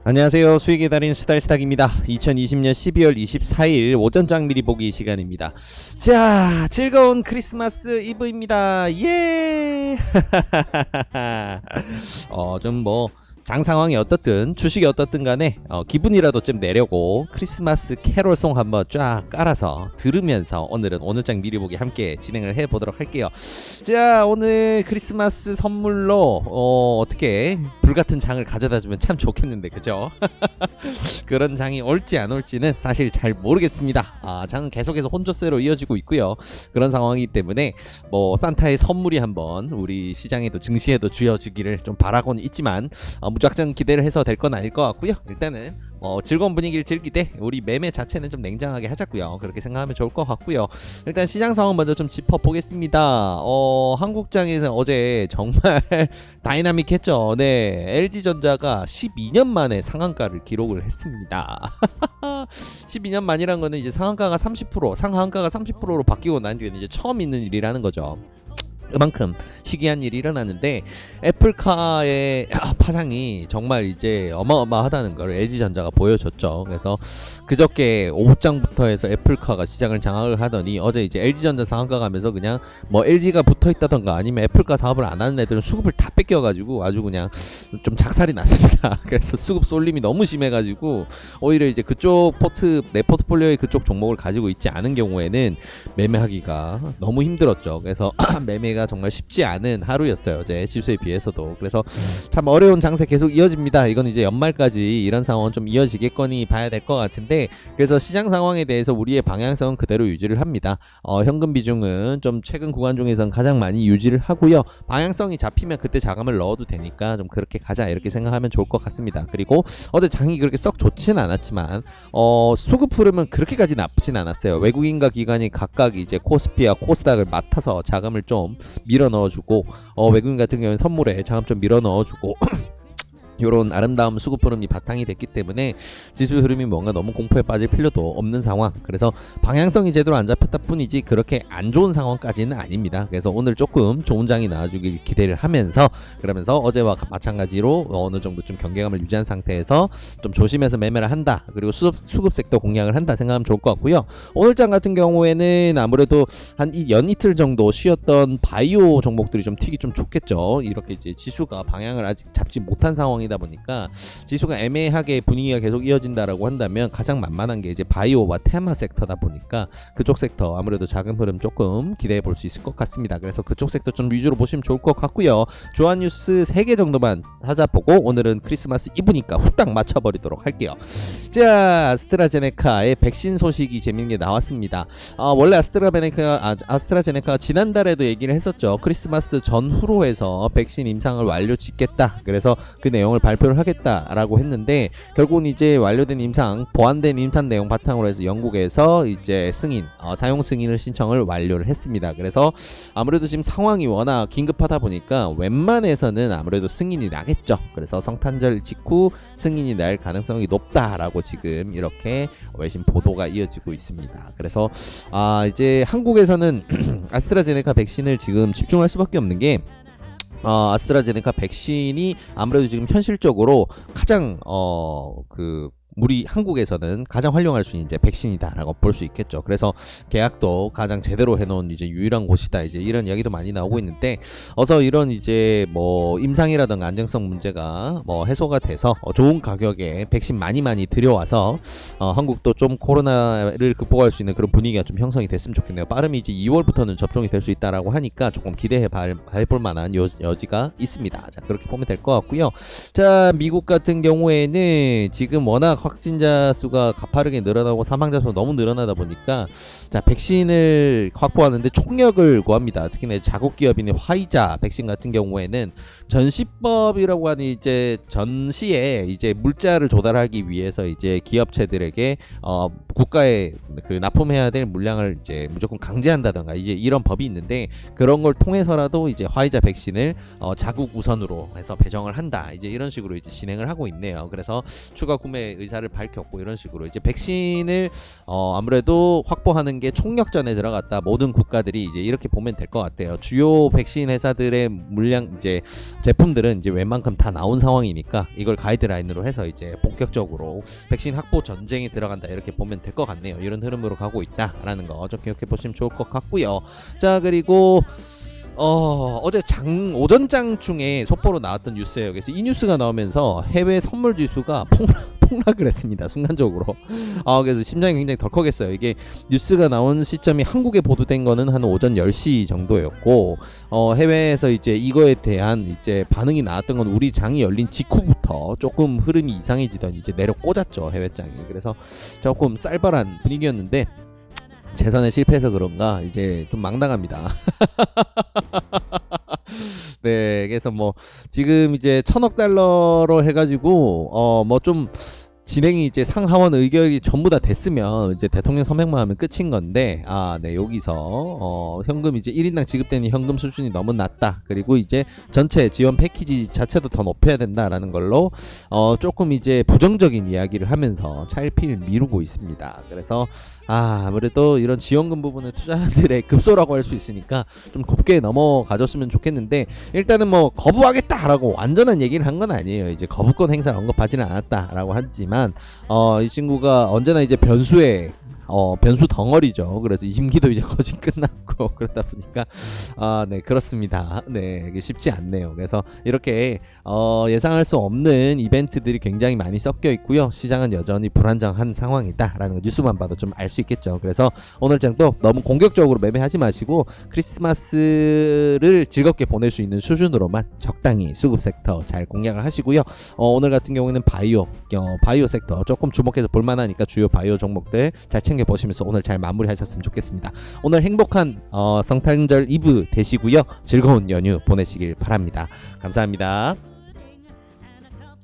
안녕하세요. 수익의 달인 수달스탁입니다. 2020년 12월 24일 오전장 미리 보기 시간입니다. 자, 즐거운 크리스마스 이브입니다. 예! 좀 장 상황이 어떻든 주식이 어떻든 간에 기분이라도 좀 내려고 크리스마스 캐롤송 한번 쫙 깔아서 들으면서 오늘은 오늘장 미리 보기 함께 진행을 해보도록 할게요. 자, 오늘 크리스마스 선물로 어떻게 불같은 장을 가져다 주면 참 좋겠는데 그죠? 그런 장이 올지 안 올지는 사실 잘 모르겠습니다. 장은 계속해서 혼조세로 이어지고 있고요. 그런 상황이기 때문에 산타의 선물이 한번 우리 시장에도 증시에도 주어지기를 좀 바라고는 있지만 무작정 기대를 해서 될 건 아닐 것 같고요. 일단은 즐거운 분위기를 즐기되 우리 매매 자체는 좀 냉정하게 하자고요. 그렇게 생각하면 좋을 것 같고요. 일단 시장 상황 먼저 좀 짚어보겠습니다. 한국장에서 어제 정말 다이나믹했죠. 네, LG전자가 12년 만에 상한가를 기록을 했습니다. 12년 만이란 거는 이제 상한가가 30%로 바뀌고 난 뒤에는 이제 처음 있는 일이라는 거죠. 그만큼 희귀한 일이 일어났는데 애플카의 파장이 정말 이제 어마어마하다는 걸 LG전자가 보여줬죠. 그래서 그저께 오후장부터 해서 애플카가 시장을 장악을 하더니 어제 이제 LG전자 상한가 가면서 그냥 LG가 붙어있다던가 아니면 애플카 사업을 안 하는 애들은 수급을 다 뺏겨가지고 아주 그냥 좀 작살이 났습니다. 그래서 수급 쏠림이 너무 심해가지고 오히려 이제 그쪽 내 포트폴리오의 그쪽 종목을 가지고 있지 않은 경우에는 매매하기가 너무 힘들었죠. 그래서 매매가 정말 쉽지 않은 하루였어요. 어제 지수에 비해서도. 그래서 참 어려운 장세 계속 이어집니다. 이건 이제 연말까지 이런 상황은 좀 이어지겠거니 봐야 될 것 같은데, 그래서 시장 상황에 대해서 우리의 방향성은 그대로 유지를 합니다. 현금 비중은 좀 최근 구간 중에서는 가장 많이 유지를 하고요. 방향성이 잡히면 그때 자금을 넣어도 되니까 좀 그렇게 가자 이렇게 생각하면 좋을 것 같습니다. 그리고 어제 장이 그렇게 썩 좋지는 않았지만 수급 흐름은 그렇게까지 나쁘진 않았어요. 외국인과 기관이 각각 이제 코스피와 코스닥을 맡아서 자금을 좀 밀어 넣어주고 외국인 같은 경우는 선물에 자금 좀 밀어 넣어주고 요런 아름다운 수급 흐름이 바탕이 됐기 때문에 지수 흐름이 뭔가 너무 공포에 빠질 필요도 없는 상황. 그래서 방향성이 제대로 안 잡혔다 뿐이지 그렇게 안 좋은 상황까지는 아닙니다. 그래서 오늘 조금 좋은 장이 나와주길 기대를 하면서, 그러면서 어제와 마찬가지로 어느 정도 좀 경계감을 유지한 상태에서 좀 조심해서 매매를 한다. 그리고 수급 섹터 공략을 한다 생각하면 좋을 것 같고요. 오늘 장 같은 경우에는 아무래도 한 이틀 정도 쉬었던 바이오 종목들이 좀 튀기 좀 좋겠죠. 이렇게 이제 지수가 방향을 아직 잡지 못한 상황이 다 보니까 지수가 애매하게 분위기가 계속 이어진다라고 한다면 가장 만만한 게 이제 바이오와 테마 섹터다 보니까 그쪽 섹터 아무래도 자금 흐름 조금 기대해 볼 수 있을 것 같습니다. 그래서 그쪽 섹터 좀 위주로 보시면 좋을 것 같고요. 조한 뉴스 3개 정도만 찾아보고 오늘은 크리스마스 이브니까 후딱 맞춰버리도록 할게요. 자, 아스트라제네카의 백신 소식이 재밌는 게 나왔습니다. 원래 아스트라제네카가 지난달에도 얘기를 했었죠. 크리스마스 전후로 해서 백신 임상을 완료 짓겠다. 그래서 그 내용을 발표를 하겠다라고 했는데 결국은 이제 완료된 임상, 보완된 임상 내용 바탕으로 해서 영국에서 이제 사용 승인을 신청을 완료를 했습니다. 그래서 아무래도 지금 상황이 워낙 긴급하다 보니까 웬만해서는 아무래도 승인이 나겠죠. 그래서 성탄절 직후 승인이 날 가능성이 높다라고 지금 이렇게 외신 보도가 이어지고 있습니다. 그래서 이제 한국에서는 아스트라제네카 백신을 지금 집중할 수밖에 없는 게 아스트라제네카 백신이 아무래도 지금 현실적으로 가장 우리 한국에서는 가장 활용할 수 있는 이제 백신이다라고 볼 수 있겠죠. 그래서 계약도 가장 제대로 해놓은 이제 유일한 곳이다. 이제 이런 이야기도 많이 나오고 있는데 어서 이런 이제 임상이라든가 안정성 문제가 해소가 돼서 좋은 가격에 백신 많이 들여와서 한국도 좀 코로나를 극복할 수 있는 그런 분위기가 좀 형성이 됐으면 좋겠네요. 빠르면 이제 2월부터는 접종이 될 수 있다라고 하니까 조금 기대해 볼 만한 여지가 있습니다. 자, 그렇게 보면 될 것 같고요. 자, 미국 같은 경우에는 지금 워낙 확진자 수가 가파르게 늘어나고 사망자 수가 너무 늘어나다 보니까 자, 백신을 확보하는데 총력을 구합니다. 특히나 자국 기업인 화이자 백신 같은 경우에는 전시법이라고 하는 이제 전시에 이제 물자를 조달하기 위해서 이제 기업체들에게 국가에 납품해야 될 물량을 이제 무조건 강제한다던가 이제 이런 법이 있는데 그런 걸 통해서라도 이제 화이자 백신을 자국 우선으로 해서 배정을 한다. 이제 이런 식으로 이제 진행을 하고 있네요. 그래서 추가 구매 의사 의사를 밝혔고 이런 식으로 이제 백신을 아무래도 확보하는 게 총력전에 들어갔다. 모든 국가들이 이제 이렇게 보면 될 것 같아요. 주요 백신 회사들의 물량 이제 제품들은 이제 웬만큼 다 나온 상황이니까 이걸 가이드라인으로 해서 이제 본격적으로 백신 확보 전쟁에 들어간다 이렇게 보면 될 것 같네요. 이런 흐름으로 가고 있다라는 거 좀 기억해 보시면 좋을 것 같고요. 자 그리고 어제 오전장 중에 속보로 나왔던 뉴스예요. 그래서 이 뉴스가 나오면서 해외 선물 지수가 폭락을 했습니다. 순간적으로. 그래서 심장이 굉장히 덜컥했어요. 이게 뉴스가 나온 시점이 한국에 보도된 거는 한 오전 10시 정도였고 해외에서 이제 이거에 대한 이제 반응이 나왔던 건 우리 장이 열린 직후부터 조금 흐름이 이상해지더니 이제 내려 꽂았죠. 해외장이. 그래서 조금 쌀벌한 분위기였는데 재선에 실패해서 그런가 이제 좀 망당합니다. 네, 그래서 뭐 지금 이제 1,000억 달러로 해가지고 뭐 좀 진행이 이제 상하원 의결이 전부 다 됐으면 이제 대통령 서명만 하면 끝인 건데 네 여기서 현금 이제 1인당 지급되는 현금 수준이 너무 낮다. 그리고 이제 전체 지원 패키지 자체도 더 높여야 된다라는 걸로 조금 이제 부정적인 이야기를 하면서 차일피일 미루고 있습니다. 그래서 아무래도 이런 지원금 부분은 투자자들의 급소라고 할 수 있으니까 좀 곱게 넘어가줬으면 좋겠는데 일단은 뭐 거부하겠다라고 완전한 얘기를 한 건 아니에요. 이제 거부권 행사를 언급하지는 않았다라고 하지만 이 친구가 언제나 이제 변수 덩어리죠. 그래서 임기도 이제 거의 끝났고 그러다 보니까 네 그렇습니다. 네 이게 쉽지 않네요. 그래서 이렇게 예상할 수 없는 이벤트들이 굉장히 많이 섞여 있고요. 시장은 여전히 불안정한 상황이다라는 거 뉴스만 봐도 좀 알 수 있겠죠. 그래서 오늘 장도 너무 공격적으로 매매하지 마시고 크리스마스를 즐겁게 보낼 수 있는 수준으로만 적당히 수급 섹터 잘 공략을 하시고요. 오늘 같은 경우에는 바이오 섹터 조금 주목해서 볼만하니까 주요 바이오 종목들 잘 챙겨보시면서 오늘 잘 마무리하셨으면 좋겠습니다. 오늘 행복한 성탄절 이브 되시고요. 즐거운 연휴 보내시길 바랍니다. 감사합니다.